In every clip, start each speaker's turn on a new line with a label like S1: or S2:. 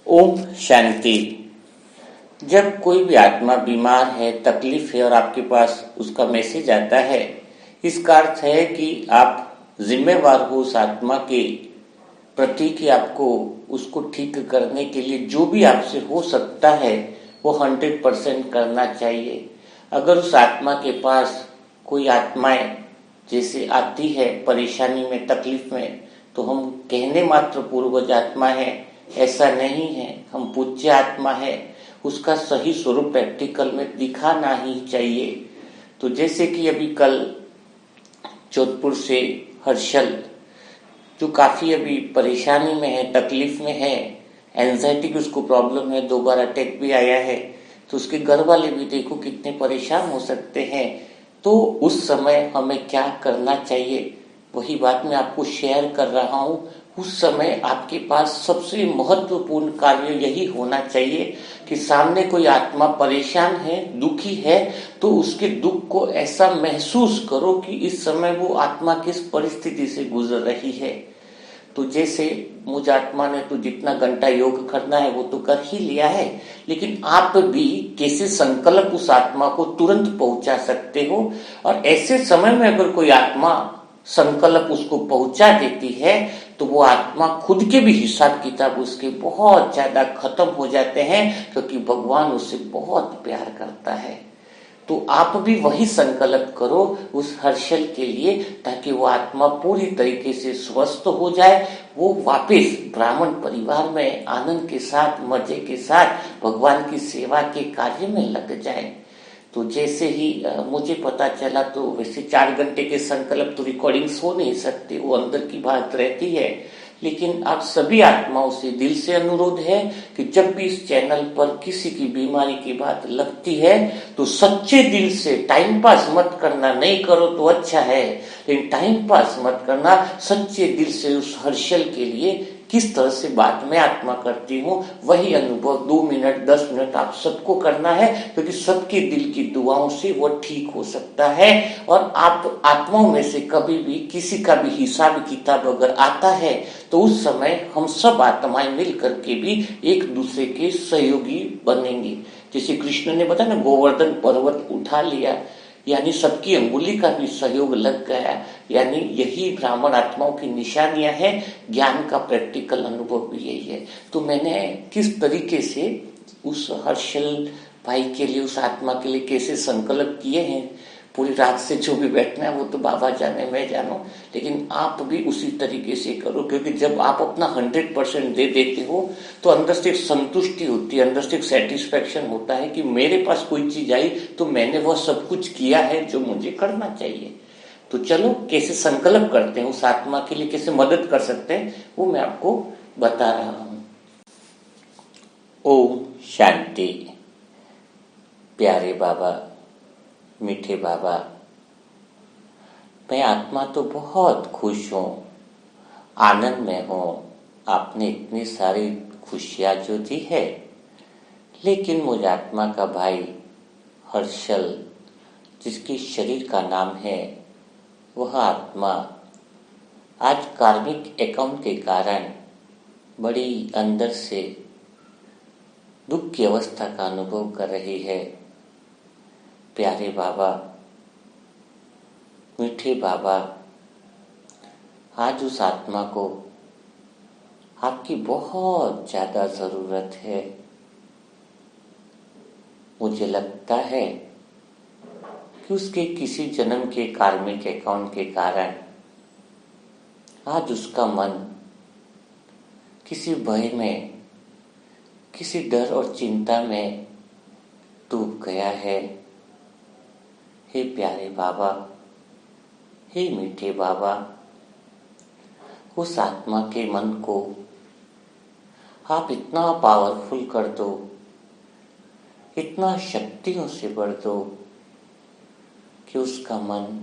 S1: ओम शांति। जब कोई भी आत्मा बीमार है, तकलीफ है और आपके पास उसका मैसेज आता है, इसका अर्थ है कि आप जिम्मेवार हो उस आत्मा के प्रति कि आपको उसको ठीक करने के लिए जो भी आपसे हो सकता है वो 100% करना चाहिए। अगर उस आत्मा के पास कोई आत्माएं जैसे आती है परेशानी में, तकलीफ में, तो हम कहने मात्र पूर्वज आत्मा है ऐसा नहीं है, हम पूज्य आत्मा है। उसका सही स्वरूप प्रैक्टिकल में दिखाना ही चाहिए। तो जैसे कि अभी कल जोधपुर से हर्षल, जो काफी अभी परेशानी में है, तकलीफ में है, एंजाइटी की उसको प्रॉब्लम है, 2 बार अटैक भी आया है, तो उसके घर वाले भी देखो कितने परेशान हो सकते हैं। तो उस समय हमें क्या करना चाहिए, वही बात मैं आपको शेयर कर रहा हूं। उस समय आपके पास सबसे महत्वपूर्ण कार्य यही होना चाहिए कि सामने कोई आत्मा परेशान है, दुखी है, तो उसके दुख को ऐसा महसूस करो कि इस समय वो आत्मा किस परिस्थिति से गुजर रही है। तो जैसे मुझ आत्मा ने तो जितना घंटा योग करना है वो तो कर ही लिया है, लेकिन आप भी कैसे संकल्प उस आत्मा को तुरंत पहुंचा सकते हो। और ऐसे समय में अगर कोई आत्मा संकल्प उसको पहुंचा देती है तो वो आत्मा खुद के भी हिसाब किताब उसके बहुत ज्यादा खत्म हो जाते हैं, क्योंकि भगवान उससे बहुत प्यार करता है। तो आप भी वही संकल्प करो उस हर्षल के लिए, ताकि वो आत्मा पूरी तरीके से स्वस्थ हो जाए, वो वापस ब्राह्मण परिवार में आनंद के साथ, मजे के साथ भगवान की सेवा के कार्य में लग जाए। तो जैसे ही मुझे पता चला, तो वैसे 4 घंटे के संकल्प तो रिकॉर्डिंग्स हो नहीं सकते, वो अंदर की बात रहती है। लेकिन आप सभी आत्माओं से दिल से अनुरोध है कि जब भी इस चैनल पर किसी की बीमारी की बात लगती है तो सच्चे दिल से, टाइम पास मत करना, नहीं करो तो अच्छा है, लेकिन टाइम पास मत करना, सच्चे दिल से उस हर्षल के लिए किस तरह से बात मैं आत्मा करती हूँ वही अनुभव 2 मिनट 10 मिनट आप सबको करना है, क्योंकि सबके दिल की दुआओं से वो ठीक हो सकता है। और आप आत्माओं में से कभी भी किसी का भी हिसाब किताब अगर आता है तो उस समय हम सब आत्माएं मिल करके भी एक दूसरे के सहयोगी बनेंगे। जैसे कृष्ण ने बताया ना, गोवर्धन पर्वत उठा लिया, यानी सबकी अंगुली का भी सहयोग लग गया। यानी यही ब्राह्मण आत्माओं की निशानियां हैं, ज्ञान का प्रैक्टिकल अनुभव भी यही है। तो मैंने किस तरीके से उस हर्षल भाई के लिए, उस आत्मा के लिए कैसे संकल्प किए हैं, पूरी रात से जो भी बैठना है वो तो बाबा जाने, मैं जानू, लेकिन आप भी उसी तरीके से करो। क्योंकि जब आप अपना 100% दे देते हो तो अंदर से एक संतुष्टि होती है, अंदर से एक सेटिस्फेक्शन होता है कि मेरे पास कोई चीज आई तो मैंने वह सब कुछ किया है जो मुझे करना चाहिए। तो चलो कैसे संकल्प करते हैं, उस आत्मा के लिए कैसे मदद कर सकते हैं, वो मैं आपको बता रहा हूं। ओम शांति। प्यारे बाबा, मीठे बाबा, मैं आत्मा तो बहुत खुश हूँ, आनंद में हूँ, आपने इतनी सारी खुशियाँ जो दी है, लेकिन मुझ आत्मा का भाई हर्षल, जिसकी शरीर का नाम है, वह आत्मा आज कार्मिक अकाउंट के कारण बड़ी अंदर से दुख की अवस्था का अनुभव कर रही है। प्यारे बाबा, मीठे बाबा, आज उस आत्मा को आपकी बहुत ज्यादा जरूरत है। मुझे लगता है कि उसके किसी जन्म के कार्मिक अकाउंट के कारण आज उसका मन किसी भय में, किसी डर और चिंता में डूब गया है। हे प्यारे बाबा, हे मीठे बाबा, उस आत्मा के मन को आप इतना पावरफुल कर दो, इतना शक्तियों से भर दो कि उसका मन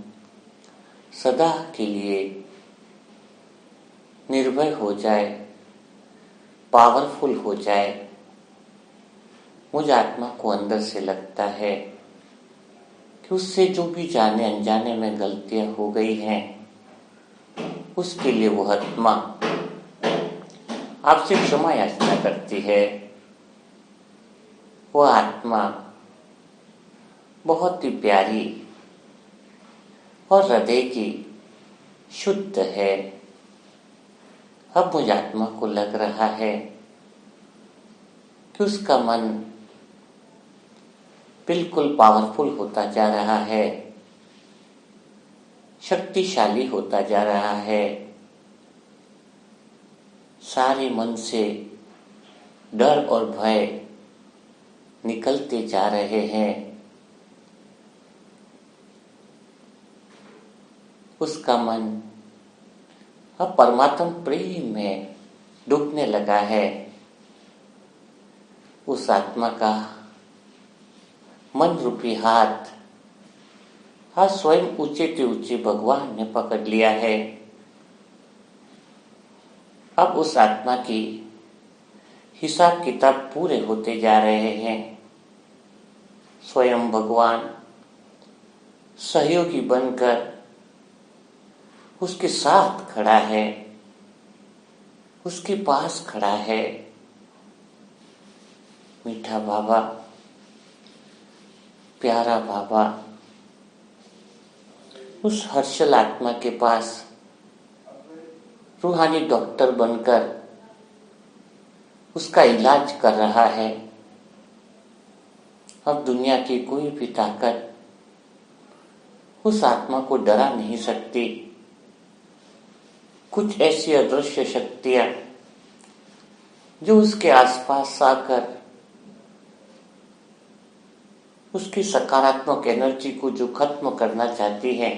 S1: सदा के लिए निर्भय हो जाए, पावरफुल हो जाए। मुझ आत्मा को अंदर से लगता है कि उससे जो भी जाने अनजाने में गलतियां हो गई हैं, उसके लिए वो आत्मा आपसे क्षमा याचना करती है। वो आत्मा बहुत ही प्यारी और हृदय की शुद्ध है। अब मुझ आत्मा को लग रहा है कि उसका मन बिल्कुल पावरफुल होता जा रहा है, शक्तिशाली होता जा रहा है। सारे मन से डर और भय निकलते जा रहे हैं। उसका मन अब परमात्मा प्रेम में डूबने लगा है। उस आत्मा का मन रूपी हाथ आज स्वयं ऊंचे से ऊंचे भगवान ने पकड़ लिया है। अब उस आत्मा की हिसाब किताब पूरे होते जा रहे हैं। स्वयं भगवान सहयोगी बनकर उसके साथ खड़ा है, उसके पास खड़ा है। मीठा बाबा, प्यारा बाबा उस हर्षल आत्मा के पास रूहानी डॉक्टर बनकर उसका इलाज कर रहा है। अब दुनिया की कोई भी ताकत उस आत्मा को डरा नहीं सकती। कुछ ऐसी अदृश्य शक्तियां जो उसके आसपास आकर उसकी सकारात्मक एनर्जी को जो खत्म करना चाहती है,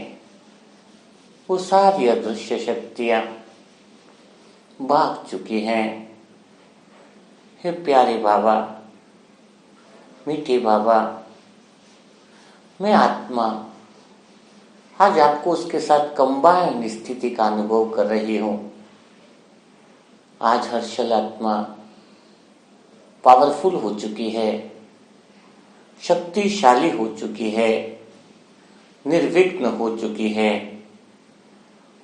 S1: वो सारी अदृश्य शक्तियां भाग चुकी हैं। हे प्यारे बाबा, मीठे बाबा, मैं आत्मा आज आपको उसके साथ कंबाइंड स्थिति का अनुभव कर रही हूं। आज हर्षल आत्मा पावरफुल हो चुकी है, शक्तिशाली हो चुकी है, निर्विघ्न हो चुकी है।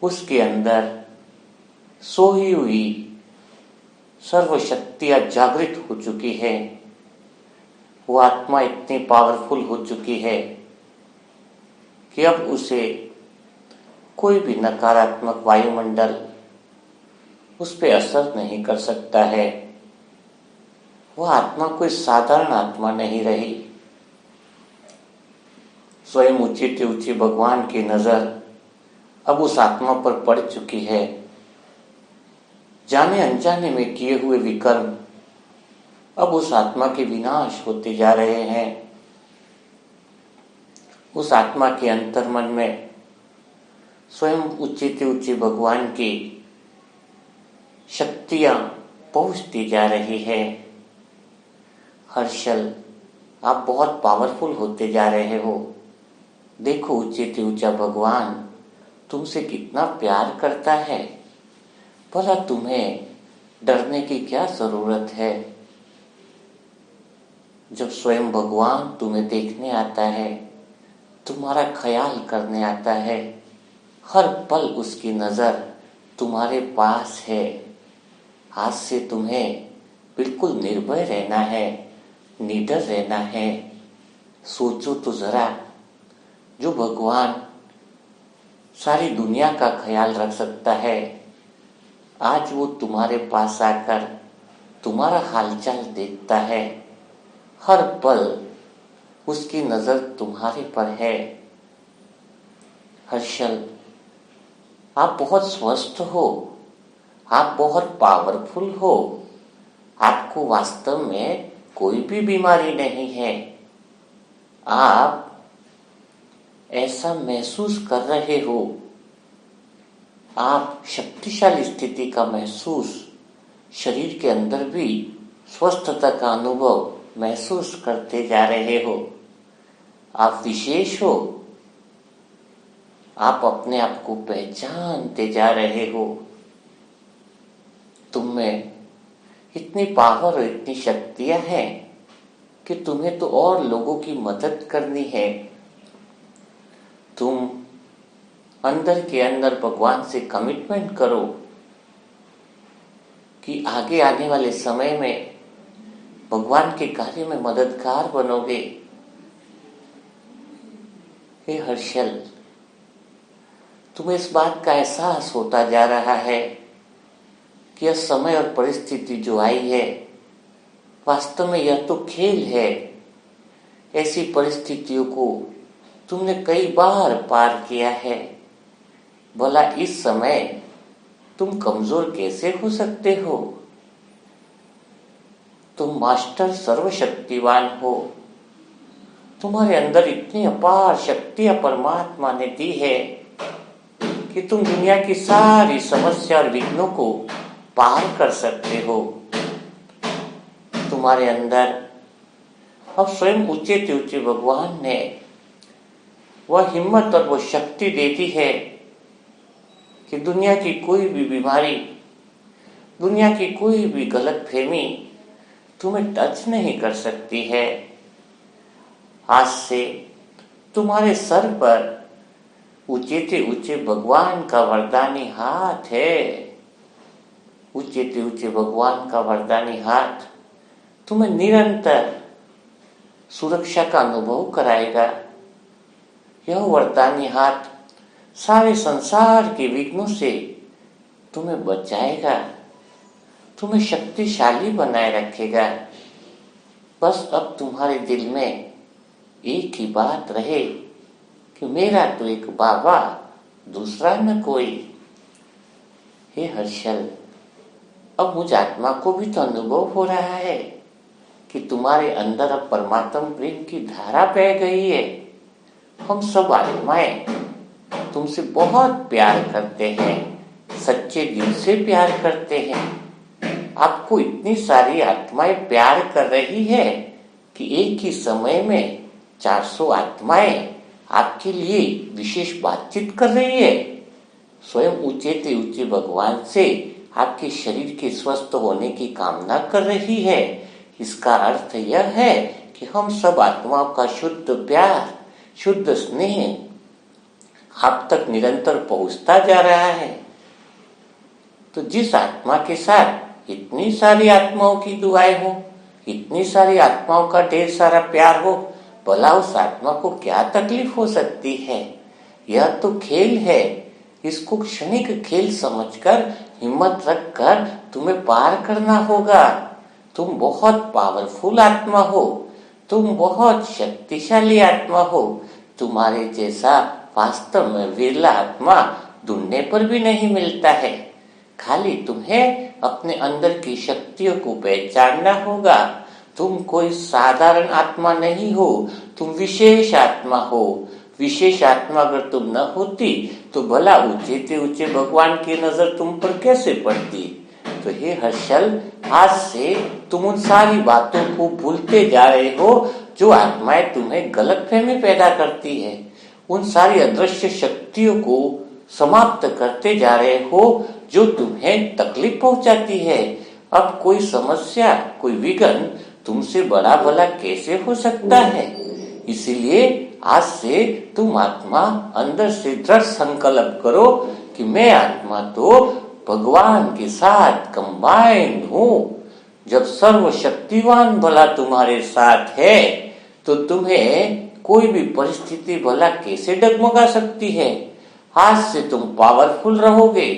S1: उसके अंदर सोई हुई सर्वशक्तियां जागृत हो चुकी है। वो आत्मा इतनी पावरफुल हो चुकी है कि अब उसे कोई भी नकारात्मक वायुमंडल उस पर असर नहीं कर सकता है। वह आत्मा कोई साधारण आत्मा नहीं रही। स्वयं ऊंचे से ऊंचे भगवान की नजर अब उस आत्मा पर पड़ चुकी है। जाने अनजाने में किए हुए विकर्म अब उस आत्मा के विनाश होते जा रहे हैं। उस आत्मा के अंतर्मन में स्वयं ऊंचे से ऊंचे भगवान की शक्तियां पहुंचती जा रही है। हर्षल, आप बहुत पावरफुल होते जा रहे हो। देखो ऊंचे से ऊंचा भगवान तुमसे कितना प्यार करता है। भला तुम्हें डरने की क्या जरूरत है। जब स्वयं भगवान तुम्हें देखने आता है, तुम्हारा ख्याल करने आता है, हर पल उसकी नजर तुम्हारे पास है। आज से तुम्हें बिल्कुल निर्भय रहना है, निडर रहना है। सोचो तो जरा, जो भगवान सारी दुनिया का ख्याल रख सकता है, आज वो तुम्हारे पास आकर तुम्हारा हालचाल देखता है। हर पल उसकी नजर तुम्हारे पर है। हर्षल, आप बहुत स्वस्थ हो, आप बहुत पावरफुल हो। आपको वास्तव में कोई भी बीमारी नहीं है। आप ऐसा महसूस कर रहे हो। आप शक्तिशाली स्थिति का महसूस, शरीर के अंदर भी स्वस्थता का अनुभव महसूस करते जा रहे हो। आप विशेष हो। आप अपने आप को पहचानते जा रहे हो। तुम में इतनी पावर और इतनी शक्तियां हैं कि तुम्हें तो और लोगों की मदद करनी है। तुम अंदर के अंदर भगवान से कमिटमेंट करो कि आगे आने वाले समय में भगवान के कार्य में मददगार बनोगे। हे हर्षल, तुम्हें इस बात का एहसास होता जा रहा है कि यह समय और परिस्थिति जो आई है, वास्तव में यह तो खेल है। ऐसी परिस्थितियों को तुमने कई बार पार किया है। भला इस समय तुम कमजोर कैसे हो सकते हो? तुम मास्टर सर्वशक्तिवान हो। तुम्हारे अंदर इतनी अपार शक्तियां परमात्मा ने दी है कि तुम दुनिया की सारी समस्या और विघ्नों को पार कर सकते हो। तुम्हारे अंदर अब स्वयं ऊंचे से ऊंचे भगवान ने वह हिम्मत और वह शक्ति देती है कि दुनिया की कोई भी बीमारी, दुनिया की कोई भी गलतफहमी तुम्हें टच नहीं कर सकती है। आज से तुम्हारे सर पर ऊंचे से ऊंचे भगवान का वरदानी हाथ है। ऊंचे से ऊंचे भगवान का वरदानी हाथ तुम्हें निरंतर सुरक्षा का अनुभव कराएगा। यह वरदानी हाथ सारे संसार के विघ्नों से तुम्हें बचाएगा, तुम्हें शक्तिशाली बनाए रखेगा। बस अब तुम्हारे दिल में एक ही बात रहे कि मेरा तो एक बाबा, दूसरा न कोई। हे हर्षल, अब मुझ आत्मा को भी तो अनुभव हो रहा है कि तुम्हारे अंदर अब परमात्मा प्रेम की धारा बह गई है। हम सब आत्माएं तुमसे बहुत प्यार करते हैं, सच्चे दिल से प्यार करते हैं। आपको इतनी सारी आत्माएं प्यार कर रही है कि एक ही समय में 400 आत्माएं आपके लिए विशेष बातचीत कर रही है। स्वयं ऊंचे से ऊंचे भगवान से आपके शरीर के स्वस्थ होने की कामना कर रही है। इसका अर्थ यह है कि हम सब आत्माओं का शुद्ध प्यार, शुद्ध स्नेह आप तक निरंतर पहुंचता जा रहा है। तो जिस आत्मा के साथ इतनी सारी आत्माओं की दुआएं हो, इतनी सारी आत्माओं का ढेर सारा प्यार हो, भला उस आत्मा को क्या तकलीफ हो सकती है? यह तो खेल है। इसको क्षणिक खेल समझकर हिम्मत रखकर तुम्हें पार करना होगा। तुम बहुत पावरफुल आत्मा हो, तुम बहुत शक्तिशाली आत्मा हो। तुम्हारे जैसा वास्तव में विरला आत्मा ढूंढने पर भी नहीं मिलता है। खाली तुम्हें अपने अंदर की शक्तियों को पहचानना होगा। तुम कोई साधारण आत्मा नहीं हो, तुम विशेष आत्मा हो। विशेष आत्मा अगर तुम न होती तो भला ऊंचे से ऊंचे भगवान की नजर तुम पर कैसे पड़ती? तो हे हर्षल, आज से तुम उन सारी बातों को भूलते जा रहे हो जो आत्माएं तुम्हें गलतफहमी पैदा करती है। उन सारी अदृश्य शक्तियों को समाप्त करते जा रहे हो जो तुम्हें तकलीफ पहुंचाती है। अब कोई समस्या, कोई विघ्न तुमसे बड़ा भला कैसे हो सकता है? इसीलिए आज से तुम आत्मा अंदर से दृढ़ संकल्प करो कि मैं आत्मा तो भगवान के साथ कंबाइंड हूँ। जब सर्वशक्तिवान भला तुम्हारे साथ है तो तुम्हें कोई भी परिस्थिति भला कैसे डगमगा सकती है? आज से तुम पावरफुल रहोगे।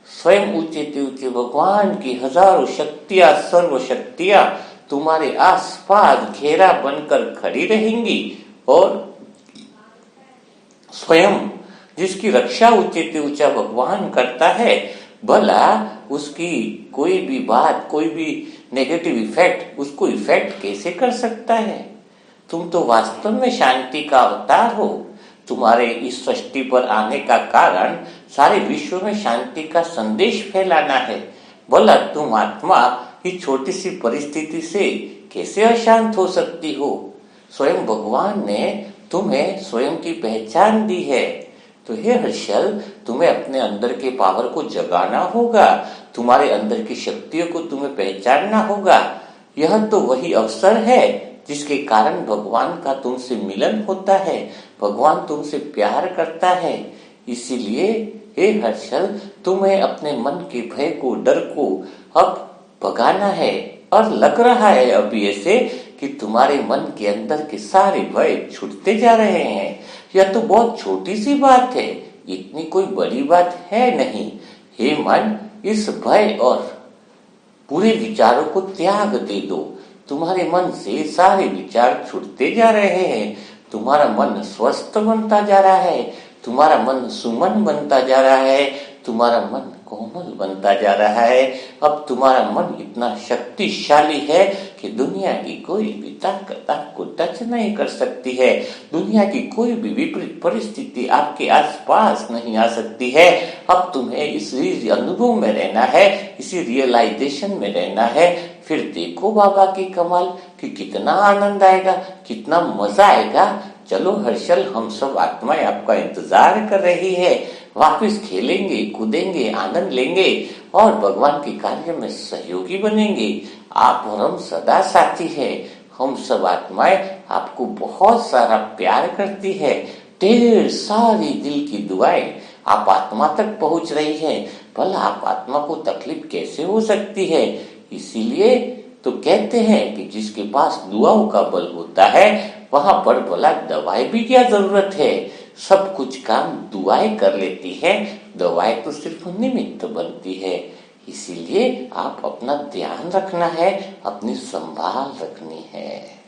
S1: स्वयं ऊंचे से ऊंचे भगवान की हजारों शक्तियां, सर्व शक्तियां तुम्हारे आसपास घेरा बनकर खड़ी रहेंगी और स्वयं जिसकी रक्षा ऊंचे से ऊंचा भगवान करता है, भला उसकी कोई भी बात, कोई भी नेगेटिव इफेक्ट उसको इफेक्ट कैसे कर सकता है? तुम तो वास्तव में शांति का अवतार हो। तुम्हारे इस सृष्टि पर आने का कारण सारे विश्व में शांति का संदेश फैलाना है। भला तुम आत्मा इस छोटी सी परिस्थिति से कैसे अशांत हो सकती हो? स्वयं भगवान ने तुम्हें स्वयं की पहचान दी है। तो हे हर्षल, तुम्हें अपने अंदर के पावर को जगाना होगा, तुम्हारे अंदर की शक्तियों को तुम्हें पहचानना होगा। यह तो वही अवसर है जिसके कारण भगवान का तुमसे मिलन होता है, भगवान तुमसे प्यार करता है। इसीलिए हे हर्षल, तुम्हें अपने मन के भय को, डर को अब भगाना है। और लग रहा है अभी ऐसे कि तुम्हारे मन के अंदर के सारे भय छूटते जा रहे हैं। यह तो बहुत छोटी सी बात है, इतनी कोई बड़ी बात है नहीं। हे मन, इस भय और बुरे विचारों को त्याग दे दो। तुम्हारे मन से सारे विचार छूटते जा रहे हैं। तुम्हारा मन स्वस्थ बनता जा रहा है, तुम्हारा मन सुमन बनता जा रहा है, तुम्हारा मन कोमल बनता जा रहा है। अब तुम्हारा मन इतना शक्तिशाली है कि दुनिया की कोई भी ताकत आपको टच नहीं कर सकती है। दुनिया की कोई भी विपरीत परिस्थिति आपके आसपास नहीं आ सकती है। अब तुम्हें इसी अनुभव में रहना है, इसी रियलाइजेशन में रहना है। फिर देखो बाबा की कमाल कि कितना आनंद आएगा, कितना मजा आएगा। चलो हर्षल, हम सब आत्माएं आपका इंतजार कर रही है। वापस खेलेंगे, कूदेंगे, आनंद लेंगे और भगवान के कार्य में सहयोगी बनेंगे। आप और हम सदा साथी हैं। हम सब आत्माएं आपको बहुत सारा प्यार करती है। ढेर सारी दिल की दुआएं आप आत्मा तक पहुंच रही है। भला आप आत्मा को तकलीफ कैसे हो सकती है? इसीलिए तो कहते हैं कि जिसके पास दुआओं का बल होता है वहां पर भला दवाई भी क्या जरूरत है। सब कुछ काम दुआएं कर लेती है, दवाएं तो सिर्फ निमित्त बनती है। इसीलिए आप अपना ध्यान रखना है, अपनी संभाल रखनी है।